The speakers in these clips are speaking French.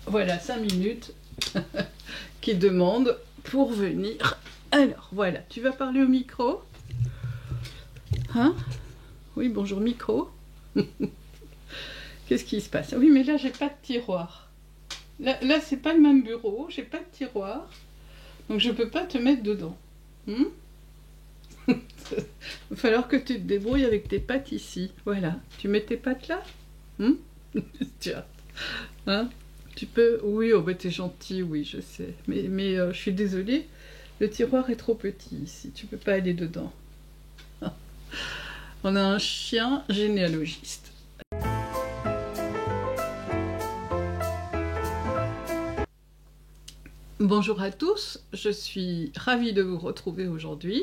Voilà, 5 minutes qui demandent pour venir. Alors, voilà, tu vas parler au micro. Hein? Oui, bonjour, micro. Qu'est-ce qui se passe? Oui, mais là, j'ai pas de tiroir. Là c'est pas le même bureau, j'ai pas de tiroir. Donc, je peux pas te mettre dedans. Il va falloir que tu te débrouilles avec tes pattes ici. Voilà. Tu mets tes pattes là? Tiens. Hein? Tu peux... Oui, oh bah t'es gentil, oui, je sais. Mais je suis désolée, le tiroir est trop petit ici. Tu peux pas aller dedans. On a un chien généalogiste. Bonjour à tous, je suis ravie de vous retrouver aujourd'hui.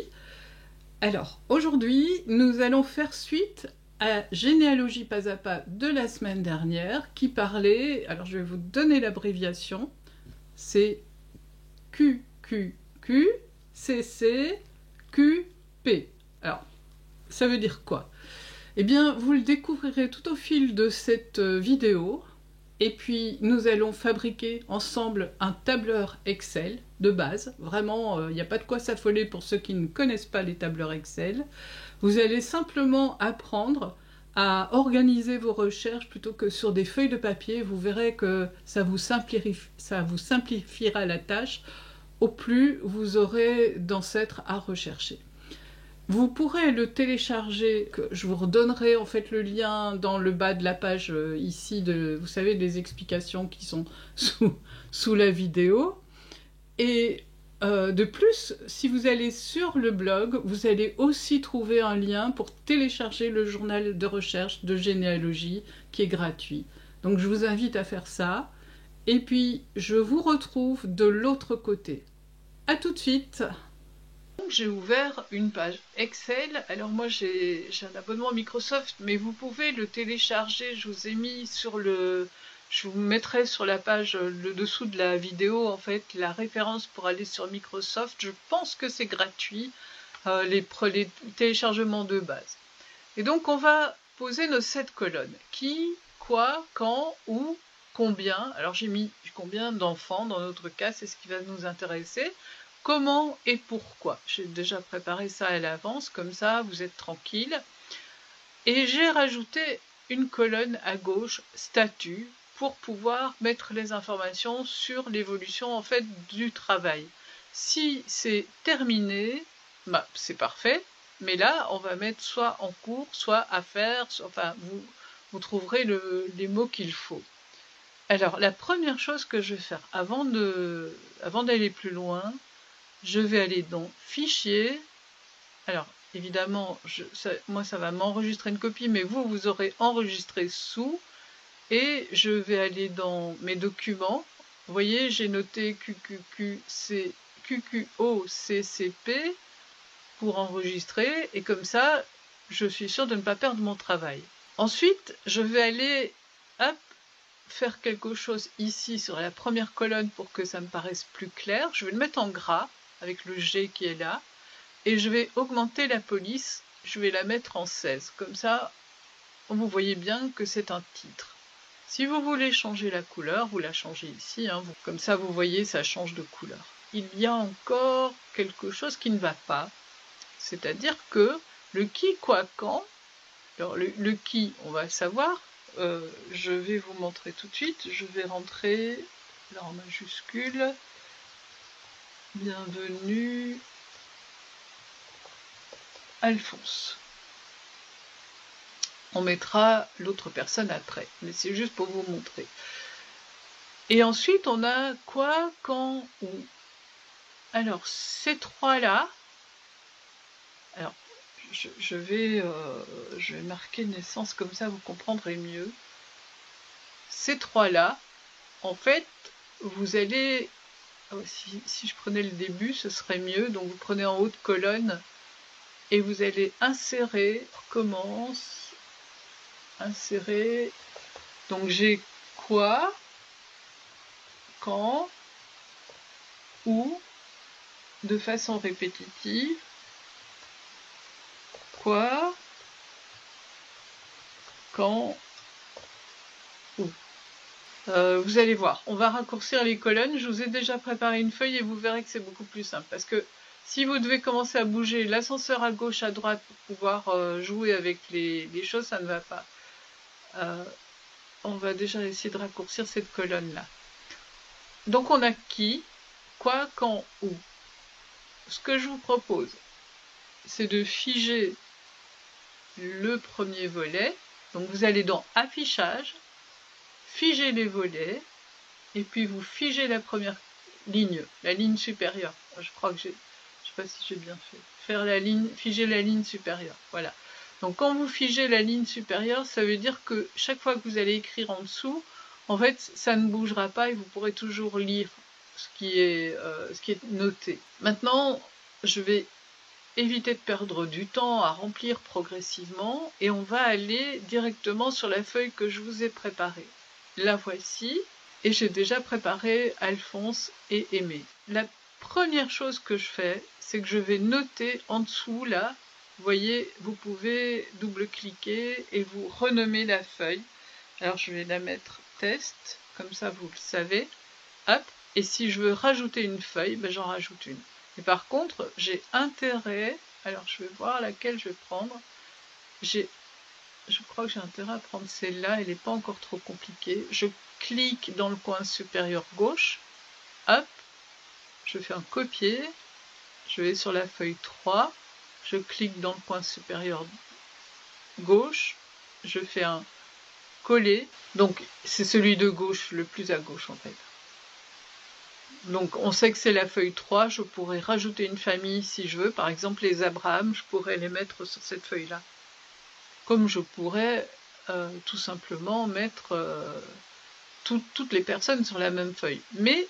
Alors, aujourd'hui, nous allons faire suite à Généalogie pas à pas de la semaine dernière qui parlait, alors je vais vous donner l'abréviation, c'est QQQ, CC, QP. Alors, ça veut dire quoi? Eh bien, vous le découvrirez tout au fil de cette vidéo. Et puis, nous allons fabriquer ensemble un tableur Excel de base. Vraiment, il n'y a pas de quoi s'affoler pour ceux qui ne connaissent pas les tableurs Excel. Vous allez simplement apprendre à organiser vos recherches plutôt que sur des feuilles de papier. Vous verrez que ça vous simplifiera la tâche au plus vous aurez d'ancêtres à rechercher. Vous pourrez le télécharger, je vous redonnerai en fait le lien dans le bas de la page ici, vous savez, des explications qui sont sous la vidéo. Et de plus, si vous allez sur le blog, vous allez aussi trouver un lien pour télécharger le journal de recherche de généalogie qui est gratuit. Donc je vous invite à faire ça. Et puis, je vous retrouve de l'autre côté. À tout de suite! J'ai ouvert une page Excel. Alors moi j'ai un abonnement Microsoft, mais vous pouvez le télécharger. Je vous ai mis sur je vous mettrai sur la page le dessous de la vidéo en fait la référence pour aller sur Microsoft. Je pense que c'est gratuit les téléchargements de base. Et donc on va poser nos 7 colonnes. Qui, quoi, quand, où, combien. Alors j'ai mis combien d'enfants dans notre cas, c'est ce qui va nous intéresser. Comment et pourquoi. J'ai déjà préparé ça à l'avance, comme ça vous êtes tranquille. Et j'ai rajouté une colonne à gauche, statut, pour pouvoir mettre les informations sur l'évolution en fait du travail. Si c'est terminé, bah, c'est parfait. Mais là, on va mettre soit en cours, soit à faire, enfin, vous trouverez les mots qu'il faut. Alors, la première chose que je vais faire avant d'aller plus loin, je vais aller dans Fichier. Alors, évidemment, moi, ça va m'enregistrer une copie, mais vous aurez enregistré sous. Et je vais aller dans mes documents. Vous voyez, j'ai noté QQOCCP pour enregistrer. Et comme ça, je suis sûre de ne pas perdre mon travail. Ensuite, je vais aller faire quelque chose ici sur la première colonne pour que ça me paraisse plus clair. Je vais le mettre en gras avec le G qui est là. Et je vais augmenter la police. Je vais la mettre en 16. Comme ça, vous voyez bien que c'est un titre. Si vous voulez changer la couleur, vous la changez ici. Comme ça, vous voyez, ça change de couleur. Il y a encore quelque chose qui ne va pas. C'est-à-dire que le qui, quoi, quand. Alors, le qui, on va le savoir. Je vais vous montrer tout de suite. Je vais rentrer là en majuscule. Bienvenue, Alphonse. On mettra l'autre personne après, mais c'est juste pour vous montrer. Et ensuite, on a quoi, quand, où. Alors, ces trois-là, alors, je vais marquer naissance, comme ça vous comprendrez mieux. Ces trois-là, en fait, vous allez, si je prenais le début, ce serait mieux. Donc, vous prenez en haut de colonne et vous allez insérer, commence, insérer. Donc, j'ai quoi, quand, où, de façon répétitive, quoi, quand, où. Vous allez voir, on va raccourcir les colonnes. Je vous ai déjà préparé une feuille et vous verrez que c'est beaucoup plus simple. Parce que si vous devez commencer à bouger l'ascenseur à gauche, à droite pour pouvoir jouer avec les choses, ça ne va pas. On va déjà essayer de raccourcir cette colonne-là. Donc on a qui, quoi, quand, où. Ce que je vous propose, c'est de figer le premier volet. Donc vous allez dans Affichage, figer les volets, et puis vous figez la première ligne, la ligne supérieure. Je crois que je sais pas si j'ai bien fait. Faire la ligne, figer la ligne supérieure. Voilà. Donc quand vous figez la ligne supérieure, ça veut dire que chaque fois que vous allez écrire en dessous, en fait, ça ne bougera pas et vous pourrez toujours lire ce qui est noté. Maintenant, je vais éviter de perdre du temps à remplir progressivement et on va aller directement sur la feuille que je vous ai préparée. La voici et j'ai déjà préparé Alphonse et Aimé. La première chose que je fais, c'est que je vais noter en dessous là. Vous voyez, vous pouvez double-cliquer et vous renommer la feuille. Alors je vais la mettre test, comme ça vous le savez. Hop, et si je veux rajouter une feuille, ben j'en rajoute une. Et par contre, j'ai intérêt, alors je vais voir laquelle je vais prendre. Je crois que j'ai intérêt à prendre celle-là, elle n'est pas encore trop compliquée. Je clique dans le coin supérieur gauche, hop, je fais un copier, je vais sur la feuille 3, je clique dans le coin supérieur gauche, je fais un coller, donc c'est celui de gauche, le plus à gauche en fait. Donc on sait que c'est la feuille 3, je pourrais rajouter une famille si je veux, par exemple les Abraham, je pourrais les mettre sur cette feuille-là. Comme je pourrais tout simplement mettre toutes les personnes sur la même feuille. Mais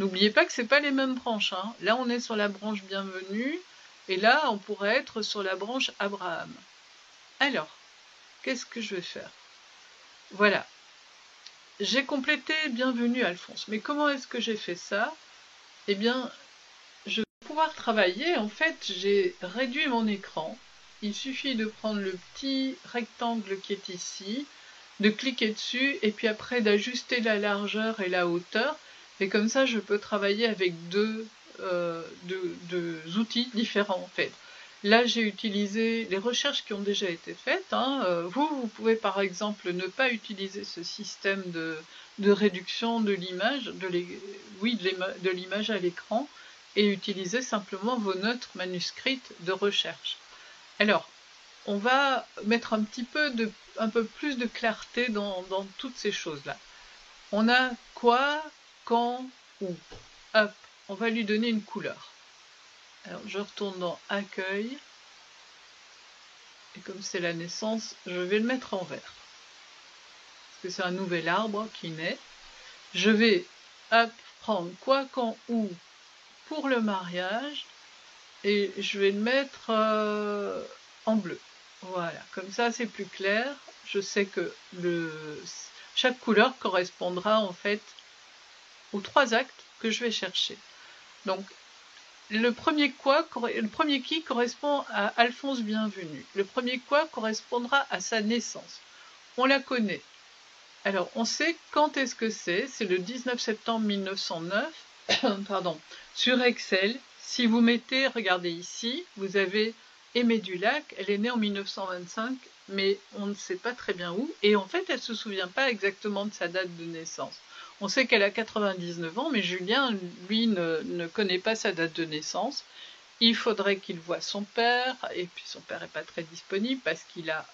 n'oubliez pas que ce n'est pas les mêmes branches. Hein. Là on est sur la branche bienvenue, et là on pourrait être sur la branche Abraham. Alors, qu'est-ce que je vais faire? Voilà. J'ai complété bienvenue Alphonse. Mais comment est-ce que j'ai fait ça? Eh bien, je vais pouvoir travailler. En fait, j'ai réduit mon écran. Il suffit de prendre le petit rectangle qui est ici, de cliquer dessus, et puis après d'ajuster la largeur et la hauteur. Et comme ça, je peux travailler avec deux outils différents en fait. Là, j'ai utilisé les recherches qui ont déjà été faites. Hein. Vous pouvez par exemple ne pas utiliser ce système de réduction de l'image, de l'image à l'écran, et utiliser simplement vos notes manuscrites de recherche. Alors, on va mettre un peu plus de clarté dans toutes ces choses-là. On a quoi, quand, où. Hop, on va lui donner une couleur. Alors, je retourne dans Accueil. Et comme c'est la naissance, je vais le mettre en vert. Parce que c'est un nouvel arbre qui naît. Je vais prendre quoi, quand, où pour le mariage. Et je vais le mettre en bleu. Voilà, comme ça c'est plus clair. Je sais que chaque couleur correspondra en fait aux 3 actes que je vais chercher. Donc, le premier qui correspond à Alphonse Bienvenu. Le premier quoi correspondra à sa naissance. On la connaît. Alors, on sait quand est-ce que c'est. C'est le 19 septembre 1909. Pardon. Sur Excel, si vous mettez, regardez ici, vous avez Aimée Dulac. Elle est née en 1925, mais on ne sait pas très bien où. Et en fait, elle ne se souvient pas exactement de sa date de naissance. On sait qu'elle a 99 ans, mais Julien, lui, ne connaît pas sa date de naissance. Il faudrait qu'il voie son père, et puis son père n'est pas très disponible parce qu'il a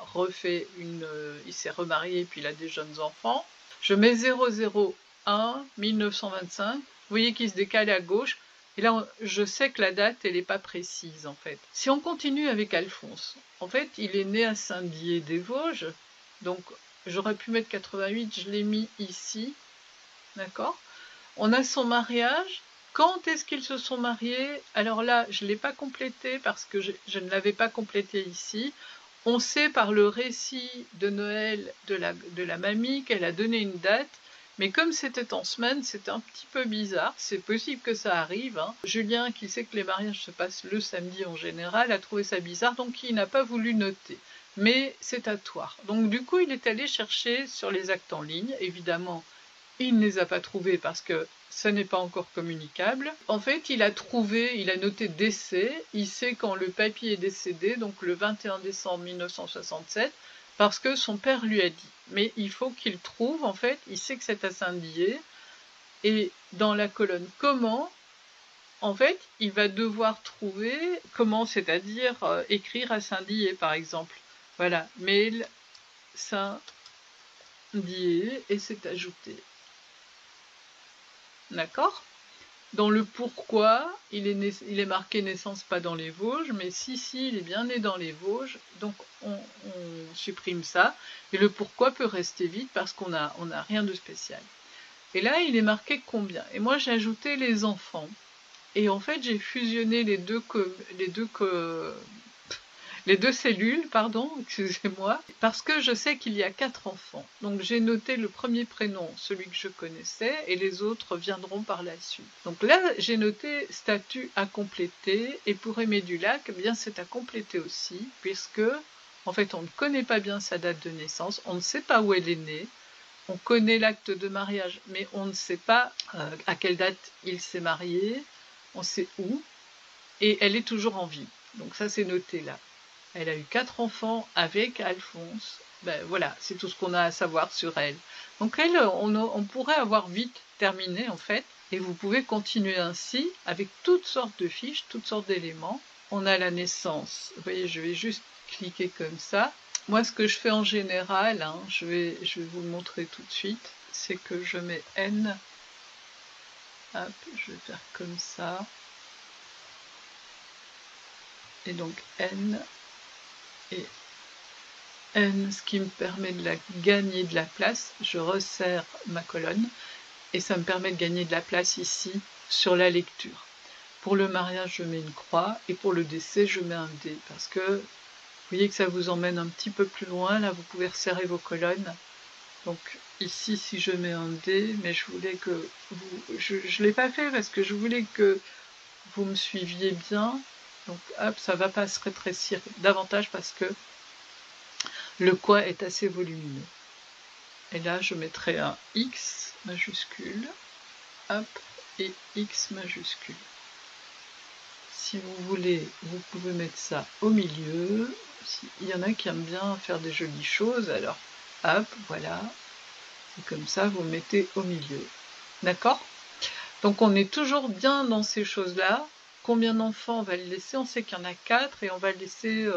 il s'est remarié et puis il a des jeunes enfants. Je mets 001 1925. Vous voyez qu'il se décale à gauche. Et là, je sais que la date, elle n'est pas précise, en fait. Si on continue avec Alphonse, en fait, il est né à Saint-Dié-des-Vosges. Donc, j'aurais pu mettre 88, je l'ai mis ici. D'accord? On a son mariage. Quand est-ce qu'ils se sont mariés? Alors là, je ne l'ai pas complété parce que je ne l'avais pas complété ici. On sait par le récit de Noël de la mamie qu'elle a donné une date, mais comme c'était en semaine, c'était un petit peu bizarre. C'est possible que ça arrive. Hein. Julien, qui sait que les mariages se passent le samedi en général, a trouvé ça bizarre, donc il n'a pas voulu noter. Mais c'est à toi. Donc du coup, il est allé chercher sur les actes en ligne, évidemment. il ne les a pas trouvés parce que ça n'est pas encore communicable. En fait, il a noté décès, il sait quand le papy est décédé, donc le 21 décembre 1967, parce que son père lui a dit. Mais il faut qu'il trouve, en fait, il sait que c'est à Saint-Dié, et dans la colonne « Comment », en fait, il va devoir trouver comment, c'est-à-dire écrire à Saint-Dié, par exemple. Voilà, mail Saint-Dié, et c'est ajouté. D'accord? Dans le pourquoi, il est marqué naissance pas dans les Vosges, mais si, il est bien né dans les Vosges, donc on supprime ça, et le pourquoi peut rester vide parce qu'on a rien de spécial. Et là, il est marqué combien? Et moi, j'ai ajouté les enfants. Et en fait, j'ai fusionné les deux cellules, pardon, excusez-moi, parce que je sais qu'il y a 4 enfants. Donc j'ai noté le premier prénom, celui que je connaissais, et les autres viendront par la suite. Donc là, j'ai noté statut à compléter, et pour Aimé Dulac, eh bien c'est à compléter aussi, puisque en fait on ne connaît pas bien sa date de naissance, on ne sait pas où elle est née, on connaît l'acte de mariage, mais on ne sait pas à quelle date il s'est marié, on sait où, et elle est toujours en vie. Donc ça c'est noté là. Elle a eu 4 enfants avec Alphonse. Ben voilà, c'est tout ce qu'on a à savoir sur elle. Donc elle, on pourrait avoir vite terminé en fait, et vous pouvez continuer ainsi avec toutes sortes de fiches, toutes sortes d'éléments. On a la naissance. Vous voyez, je vais juste cliquer comme ça. Moi, ce que je fais en général, je vais vous le montrer tout de suite, c'est que je mets N. Hop, je vais faire comme ça. Et donc N. Et N, ce qui me permet de gagner de la place, je resserre ma colonne et ça me permet de gagner de la place ici sur la lecture. Pour le mariage, je mets une croix et pour le décès, je mets un D parce que vous voyez que ça vous emmène un petit peu plus loin. Là, vous pouvez resserrer vos colonnes. Donc ici, si je mets un D, mais je voulais que je ne l'ai pas fait parce que je voulais que vous me suiviez bien. Donc hop, ça ne va pas se rétrécir davantage parce que le quoi est assez volumineux. Et là, je mettrai un X majuscule, hop, et X majuscule. Si vous voulez, vous pouvez mettre ça au milieu. Il y en a qui aiment bien faire des jolies choses, alors hop, voilà. Et comme ça, vous mettez au milieu. D'accord? Donc on est toujours bien dans ces choses-là. Combien d'enfants on va le laisser? On sait qu'il y en a 4 et on va laisser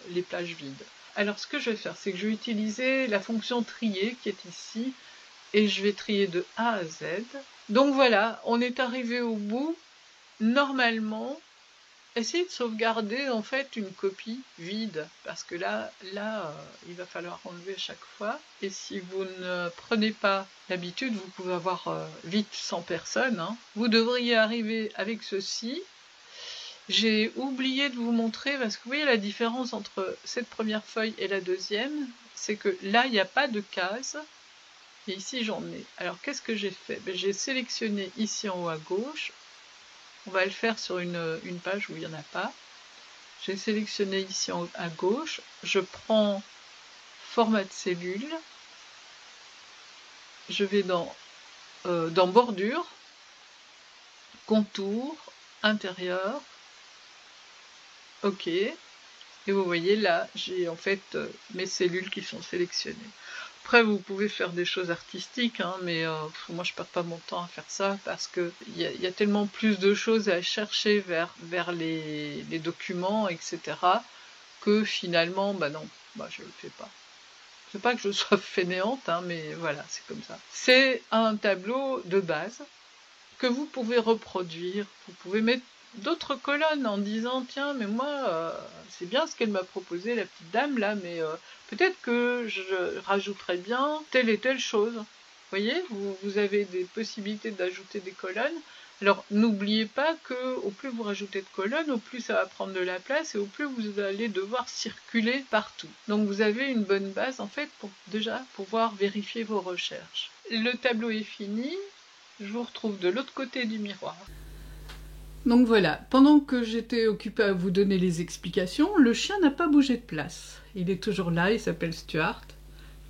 les plages vides. Alors ce que je vais faire, c'est que je vais utiliser la fonction trier qui est ici et je vais trier de A à Z. Donc voilà, on est arrivé au bout. Normalement, essayez de sauvegarder en fait une copie vide parce que là, il va falloir enlever chaque fois. Et si vous ne prenez pas l'habitude, vous pouvez avoir vite 100 personnes. Vous devriez arriver avec ceci. J'ai oublié de vous montrer, parce que vous voyez la différence entre cette première feuille et la deuxième, c'est que là, il n'y a pas de case, et ici, j'en ai. Alors, qu'est-ce que j'ai fait? J'ai sélectionné ici en haut à gauche, on va le faire sur une page où il n'y en a pas. J'ai sélectionné ici en haut à gauche, je prends format de cellule, je vais dans bordure, contour, intérieur, OK. Et vous voyez là, j'ai en fait mes cellules qui sont sélectionnées. Après, vous pouvez faire des choses artistiques, mais moi je perds pas mon temps à faire ça parce que il y a tellement plus de choses à chercher vers les documents, etc. que finalement, non, je le fais pas. C'est pas que je sois fainéante, mais voilà, c'est comme ça. C'est un tableau de base que vous pouvez reproduire. Vous pouvez mettre d'autres colonnes en disant tiens mais moi c'est bien ce qu'elle m'a proposé la petite dame là, mais peut-être que je rajouterais bien telle et telle chose. Vous voyez, vous avez des possibilités d'ajouter des colonnes. Alors n'oubliez pas que au plus vous rajoutez de colonnes, au plus ça va prendre de la place et au plus vous allez devoir circuler partout. Donc vous avez une bonne base en fait pour déjà pouvoir vérifier vos recherches. Le tableau est fini. Je vous retrouve de l'autre côté du miroir. Donc voilà, pendant que j'étais occupée à vous donner les explications, le chien n'a pas bougé de place. Il est toujours là, il s'appelle Stuart.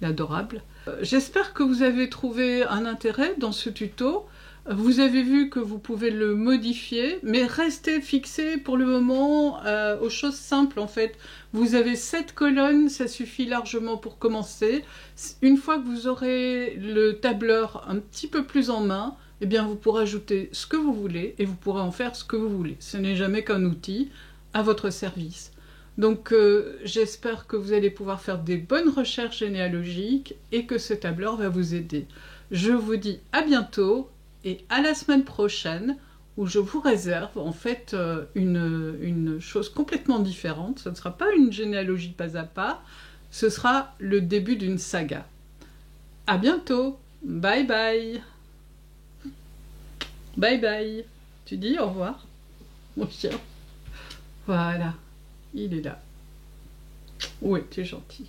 il est adorable. J'espère que vous avez trouvé un intérêt dans ce tuto. Vous avez vu que vous pouvez le modifier, mais restez fixé pour le moment aux choses simples en fait. Vous avez 7 colonnes, ça suffit largement pour commencer. Une fois que vous aurez le tableur un petit peu plus en main, eh bien vous pourrez ajouter ce que vous voulez et vous pourrez en faire ce que vous voulez. Ce n'est jamais qu'un outil à votre service. Donc j'espère que vous allez pouvoir faire des bonnes recherches généalogiques et que ce tableur va vous aider. Je vous dis à bientôt et à la semaine prochaine où je vous réserve en fait une chose complètement différente. Ce ne sera pas une généalogie pas à pas, ce sera le début d'une saga. À bientôt, bye bye. Bye bye. Tu dis au revoir, mon chien. Voilà, il est là. Oui, tu es gentil.